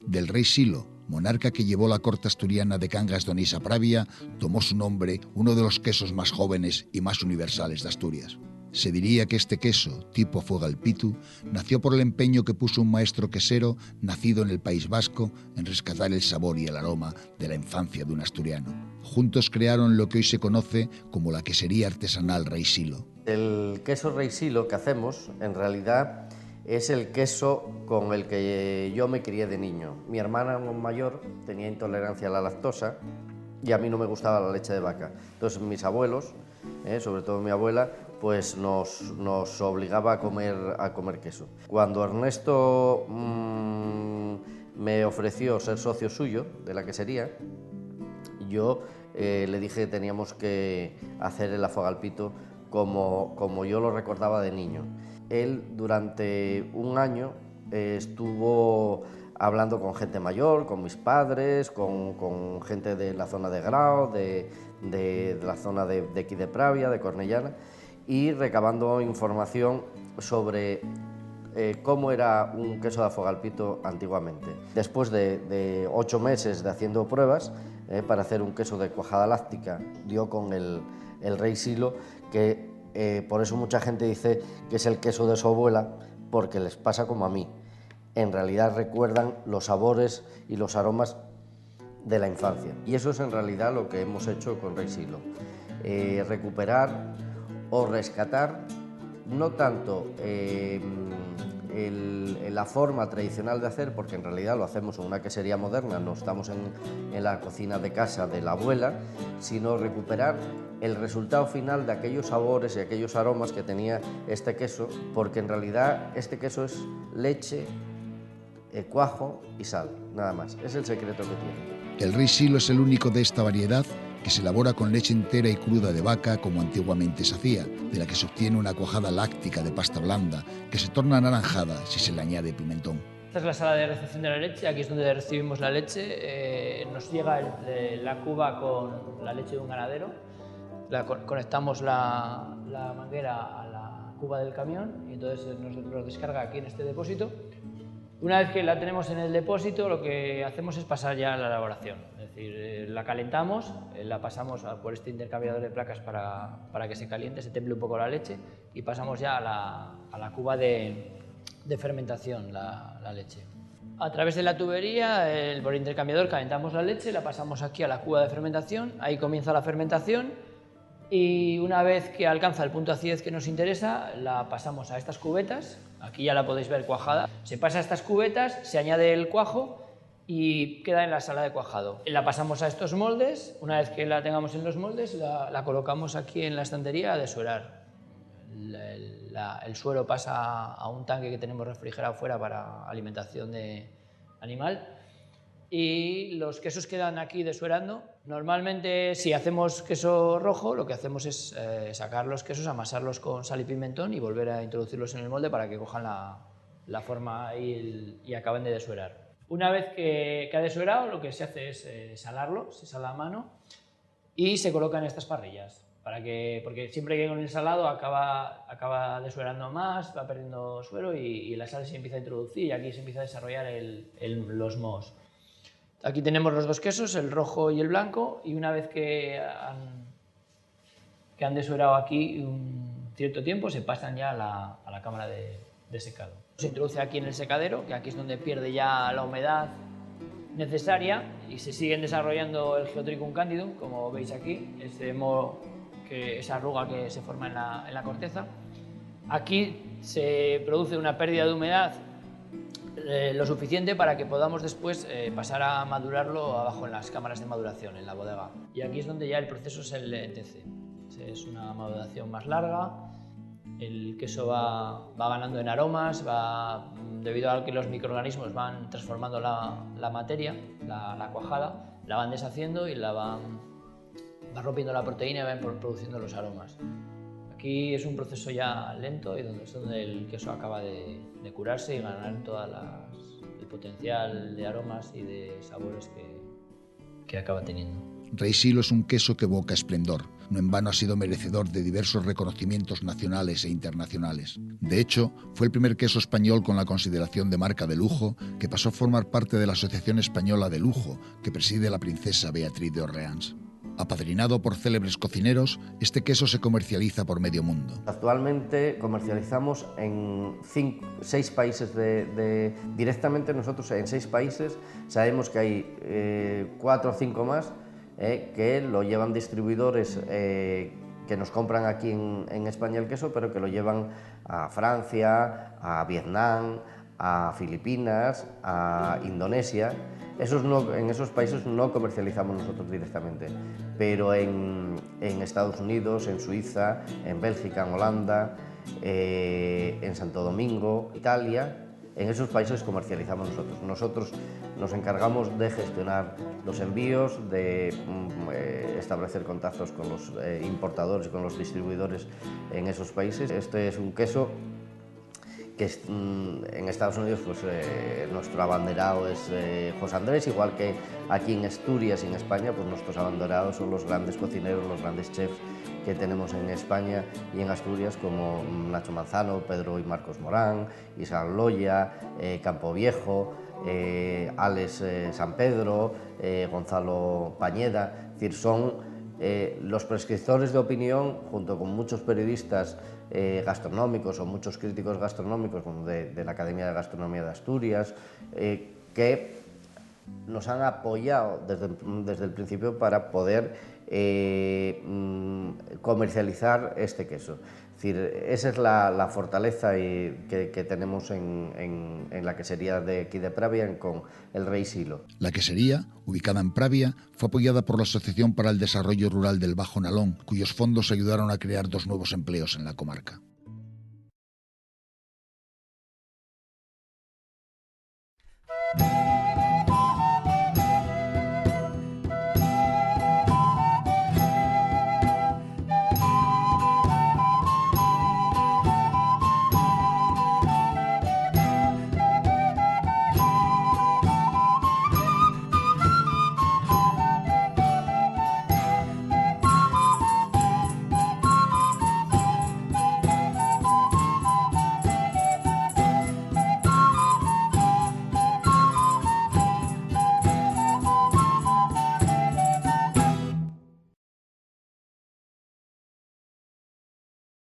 Del rey Silo, monarca que llevó la corte asturiana de Cangas de Onís a Pravia, tomó su nombre uno de los quesos más jóvenes y más universales de Asturias. Se diría que este queso, tipo Fuegalpitu, nació por el empeño que puso un maestro quesero nacido en el País Vasco en rescatar el sabor y el aroma de la infancia de un asturiano. Juntos crearon lo que hoy se conoce como la quesería artesanal Rey Silo. El queso Rey Silo que hacemos, en realidad, es el queso con el que yo me crié de niño. Mi hermana mayor tenía intolerancia a la lactosa y a mí no me gustaba la leche de vaca. Entonces mis abuelos, sobre todo mi abuela, pues nos obligaba a comer queso. Cuando Ernesto me ofreció ser socio suyo de la quesería, yo le dije que teníamos que hacer el afogalpito como yo lo recordaba de niño. Él durante un año estuvo hablando con gente mayor, con mis padres, con gente de la zona de Grao, de la zona de aquí de Pravia, de Cornellana, y recabando información sobre cómo era un queso de afogalpito antiguamente. Después de 8 meses de haciendo pruebas para hacer un queso de cuajada láctica, dio con el Rey Silo, que por eso mucha gente dice que es el queso de su abuela, porque les pasa como a mí. En realidad recuerdan los sabores y los aromas de la infancia. Y eso es en realidad lo que hemos hecho con Rey Silo. Recuperar o rescatar no tanto la forma tradicional de hacer, porque en realidad lo hacemos en una quesería moderna, no estamos en la cocina de casa de la abuela, sino recuperar el resultado final de aquellos sabores y aquellos aromas que tenía este queso, porque en realidad este queso es leche, cuajo y sal, nada más. Es el secreto que tiene. El Rey Silo es el único de esta variedad que se elabora con leche entera y cruda de vaca como antiguamente se hacía, de la que se obtiene una cuajada láctica de pasta blanda que se torna anaranjada si se le añade pimentón. Esta es la sala de recepción de la leche, aquí es donde recibimos la leche. Nos llega la cuba con la leche de un ganadero, conectamos la manguera a la cuba del camión y entonces nos descarga aquí en este depósito. Una vez que la tenemos en el depósito, lo que hacemos es pasar ya a la elaboración. Es decir, la calentamos, la pasamos por este intercambiador de placas para que se caliente, se temple un poco la leche y pasamos ya a la cuba de fermentación, la leche. A través de la tubería, por el intercambiador, calentamos la leche, la pasamos aquí a la cuba de fermentación, ahí comienza la fermentación. Y una vez que alcanza el punto de acidez que nos interesa, la pasamos a estas cubetas, aquí ya la podéis ver cuajada. Se pasa a estas cubetas, se añade el cuajo y queda en la sala de cuajado. La pasamos a estos moldes, una vez que la tengamos en los moldes, la colocamos aquí en la estantería a desuerar. El suero pasa a un tanque que tenemos refrigerado fuera para alimentación de animal. Y los quesos quedan aquí desuerando. Normalmente, si hacemos queso rojo, lo que hacemos es sacar los quesos, amasarlos con sal y pimentón y volver a introducirlos en el molde para que cojan la forma y acaben de desuerar. Una vez que ha desuerado, lo que se hace es salarlo, se sala a mano y se colocan estas parrillas. Porque siempre que con el salado acaba desuerando más, va perdiendo suero y la sal se empieza a introducir y aquí se empieza a desarrollar los mohos. Aquí tenemos los dos quesos, el rojo y el blanco, y una vez que han desuerado aquí un cierto tiempo, se pasan ya a la cámara de secado. Se introduce aquí en el secadero, que aquí es donde pierde ya la humedad necesaria, y se siguen desarrollando el Geotrichum candidum, como veis aquí, esa arruga que se forma en la corteza. Aquí se produce una pérdida de humedad lo suficiente para que podamos después pasar a madurarlo abajo en las cámaras de maduración, en la bodega. Y aquí es donde ya el proceso se lentece. Es una maduración más larga, el queso va ganando en aromas, debido a que los microorganismos van transformando la materia, la cuajada, la van deshaciendo y va rompiendo la proteína y van produciendo los aromas. Aquí es un proceso ya lento y es donde el queso acaba de curarse y ganar todo el potencial de aromas y de sabores que acaba teniendo. Rey Silo es un queso que evoca esplendor. no en vano ha sido merecedor de diversos reconocimientos nacionales e internacionales. De hecho, fue el primer queso español con la consideración de marca de lujo que pasó a formar parte de la Asociación Española de Lujo que preside la princesa Beatriz de Orleans. Apadrinado por célebres cocineros, este queso se comercializa por medio mundo. Actualmente comercializamos en 6 países directamente nosotros en 6 países. Sabemos que hay 4 o 5 más que lo llevan distribuidores que nos compran aquí en España el queso, pero que lo llevan a Francia, a Vietnam, a Filipinas, a Indonesia. En esos países no comercializamos nosotros directamente, pero en Estados Unidos, en Suiza, en Bélgica, en Holanda, en Santo Domingo, Italia, en esos países comercializamos nosotros. Nosotros nos encargamos de gestionar los envíos, de establecer contactos con los importadores y con los distribuidores en esos países. Este es un queso que en Estados Unidos pues, nuestro abanderado es José Andrés, igual que aquí en Asturias y en España pues nuestros abanderados son los grandes cocineros, los grandes chefs que tenemos en España y en Asturias, como Nacho Manzano, Pedro y Marcos Morán, Isabel Loya, Campo Viejo, Alex San Pedro, Gonzalo Pañeda. Es decir, son los prescriptores de opinión, junto con muchos periodistas gastronómicos o muchos críticos gastronómicos como de la Academia de Gastronomía de Asturias, que nos han apoyado desde el principio para poder comercializar este queso. Es decir, esa es la fortaleza que tenemos en la quesería de aquí de Pravia con el Rey Silo. La quesería, ubicada en Pravia, fue apoyada por la Asociación para el Desarrollo Rural del Bajo Nalón, cuyos fondos ayudaron a crear 2 nuevos empleos en la comarca.